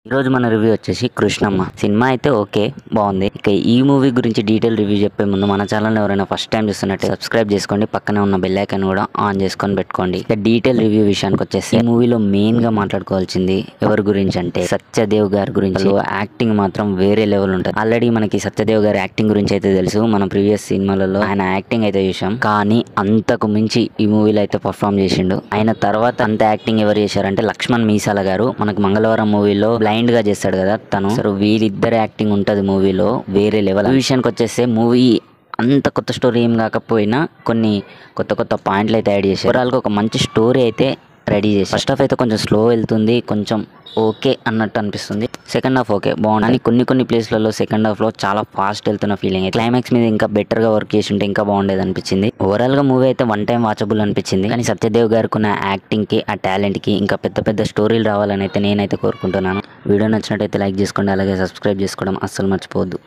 ఈరోజు మన రివ్యూ వచ్చేసి కృష్ణమ్మ సినిమా అయితే ఓకే బాగుంది. ఇక ఈ మూవీ గురించి డీటెయిల్ రివ్యూ చెప్పే ముందు మన ఛానల్ ఎవరైనా ఫస్ట్ టైం చూస్తున్నట్టు సబ్స్క్రైబ్ చేసుకోండి, పక్కనే ఉన్న బెల్ ఐకాన్ కూడా ఆన్ చేసుకొని పెట్టుకోండి. ఇక డీటెయిల్ రివ్యూ విషయానికి వచ్చేసి ఈ మూవీలో మెయిన్ గా మాట్లాడుకోవాల్సింది ఎవరి గురించి అంటే సత్యదేవ్ గారి గురించి. యాక్టింగ్ మాత్రం వేరే లెవెల్ ఉంటుంది. ఆల్రెడీ మనకి సత్యదేవ్ గారి యాక్టింగ్ గురించి అయితే తెలుసు, మన ప్రీవియస్ సినిమాలలో ఆయన యాక్టింగ్ అయితే చూసాం. కానీ అంతకు మించి ఈ మూవీలో అయితే పర్ఫామ్ చేసిండు. ఆయన తర్వాత అంత యాక్టింగ్ ఎవరు చేశారంటే లక్ష్మణ్ మీసాల గారు. మనకు మంగళవారం మూవీలో బ్లైండ్ గా చేస్తాడు కదా తను. అసలు వీళ్ళిద్దరు యాక్టింగ్ ఉంటది మూవీలో వేరే లెవెల్. ఈ విషయానికి వచ్చేస్తే మూవీ అంత కొత్త స్టోరీ ఏం కాకపోయినా కొన్ని కొత్త పాయింట్లు అయితే యాడ్ చేశారు. ఓవరాల్గా ఒక మంచి స్టోరీ అయితే రెడీ చేసి ఫస్ట్ హాఫ్ అయితే కొంచెం స్లో వెళ్తుంది, కొంచెం ఓకే అన్నట్టు అనిపిస్తుంది. సెకండ్ హాఫ్ ఓకే బాగుంది. కొన్ని ప్లేస్లలో సెకండ్ హాఫ్ లో చాలా ఫాస్ట్ వెళ్తున్న ఫీలింగ్. క్లైమాక్స్ మీద ఇంకా బెటర్ గా వర్క్ చేసి ఉంటే ఇంకా బాగుండేది అనిపించింది. ఓవరాల్ గా మూవీ అయితే వన్ టైం వాచబుల్ అనిపించింది. కానీ సత్యదేవ్ గారికి ఉన్న యాక్టింగ్ కి, ఆ టాలెంట్ కి ఇంకా పెద్ద స్టోరీలు రావాలని అయితే నేనైతే కోరుకుంటున్నాను. వీడియో నచ్చినట్టయితే లైక్ చేసుకోండి, అలాగే సబ్స్క్రైబ్ చేసుకోవడం అస్సలు మర్చిపోవద్దు.